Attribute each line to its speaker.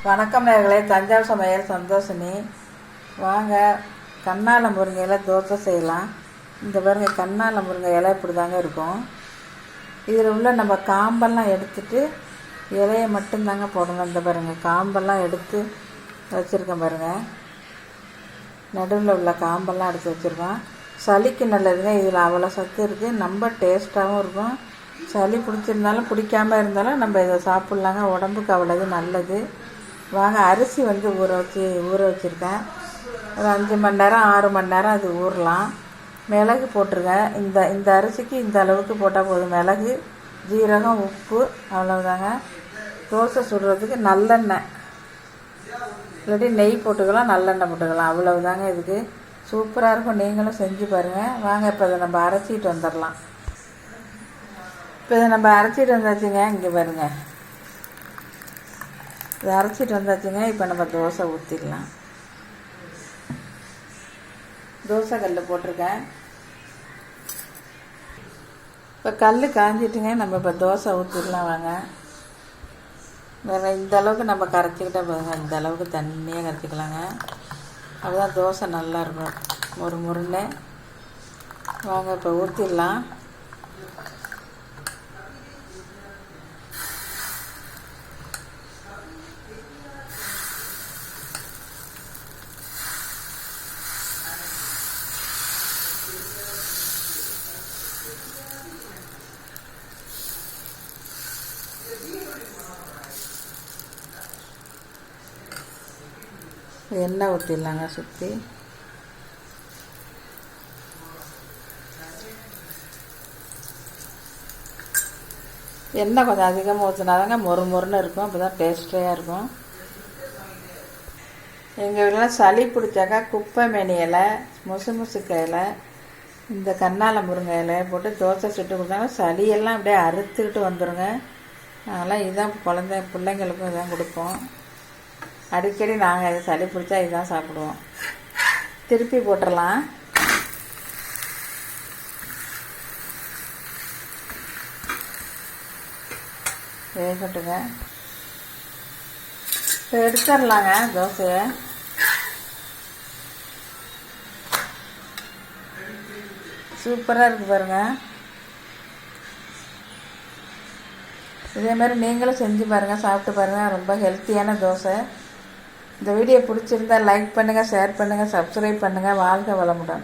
Speaker 1: வணக்கம் நேயர்களே, தஞ்சாவூர் சமையல் சந்தோஷினி. வாங்க, கண்ணால முருங்கை இலை தோசை செய்யலாம். இந்த பாருங்க, கண்ணால முருங்கை இலை இப்படி தாங்க இருக்கும். இதில் உள்ள நம்ம காம்பெல்லாம் எடுத்துட்டு இலையை மட்டும்தாங்க போடணும். இந்த பாருங்க, காம்பெல்லாம் எடுத்து வச்சுருக்கேன் பாருங்கள். நடுவில் உள்ள காம்பெல்லாம் எடுத்து வச்சுருக்கோம். சளிக்கு நல்லதுங்க. இதில் அவ்வளோ சத்து இருக்குது. ரொம்ப டேஸ்ட்டாகவும் இருக்கும். சளி பிடிச்சிருந்தாலும் பிடிக்காமல் இருந்தாலும் நம்ம இதை சாப்பிட்லாங்க. உடம்புக்கு அவ்வளவு நல்லது. வாங்க, அரிசி ஊற வச்சுருக்கேன். ஒரு 5 மணி நேரம் 6 மணி நேரம் அது ஊறலாம். மிளகு போட்டிருக்கேன். இந்த அரிசிக்கு இந்த அளவுக்கு போட்டால் போதும். மிளகு, ஜீரகம், உப்பு, அவ்வளோதாங்க. தோசை சுடுறதுக்கு நல்லெண்ணெய் இல்லாட்டி நெய் போட்டுக்கலாம், நல்லெண்ணெய் போட்டுக்கலாம். அவ்வளவுதாங்க. இதுக்கு சூப்பராக இருக்கும். நீங்களும் செஞ்சு பாருங்கள். வாங்க, இப்போ இதை நம்ம அரைச்சிட்டு வந்துடலாம். இப்போ இதை நம்ம அரைச்சிட்டு வந்தாச்சுங்க. இங்கே பாருங்கள், இதை அரைச்சிட்டு வந்தாச்சுங்க. இப்போ நம்ம தோசை ஊற்றிடலாம். தோசை கல் போட்டிருக்கேன். இப்போ கல் காஞ்சிட்டுங்க. நம்ம இப்போ தோசை ஊற்றிடலாம். வாங்க, வேறு இந்த அளவுக்கு நம்ம கரைச்சிக்கிட்டே போதுங்க. இந்த அளவுக்கு தண்ணியாக கரைச்சிக்கலாங்க. அதுதான் தோசை நல்லாயிருக்கும், ஒரு முருன்னு. வாங்க, இப்போ ஊற்றிடலாம். எண்ணெய் ஊற்றிடலாங்க. சுற்றி எண்ணெய் கொஞ்சம் அதிகமாக ஊற்றினாதாங்க மொறுன்னு இருக்கும். அப்போ தான் டேஸ்டியாக இருக்கும். எங்கள் வீட்டில் சளி பிடிச்சாக்கா குப்பை மேனி இலை, முசுமுசுக்க இலை, இந்த கண்ணால முருங்கை இலை போட்டு தோசை சுட்டு கொடுத்தாங்க. சளியெல்லாம் அப்படியே அறுத்துக்கிட்டு வந்துடுங்க. அதெல்லாம் இதுதான் பிள்ளைங்களுக்கும் இதான் கொடுப்போம். அடிக்கடி நாங்கள் இது சளி பிடிச்சா இதுதான் சாப்பிடுவோம். திருப்பி போட்டுடலாம். வேகட்டுங்க. இப்போ எடுத்துடலாங்க தோசையை. சூப்பராக இருக்குது பாருங்கள். இதேமாதிரி நீங்களும் செஞ்சு பாருங்கள், சாப்பிட்டு பாருங்கள். ரொம்ப ஹெல்த்தியான தோசை. இந்த வீடியோ பிடிச்சிருந்தா லைக் பண்ணுங்கள், ஷேர் பண்ணுங்கள், சப்ஸ்கிரைப் பண்ணுங்கள். வாழ்க வளமுடன்.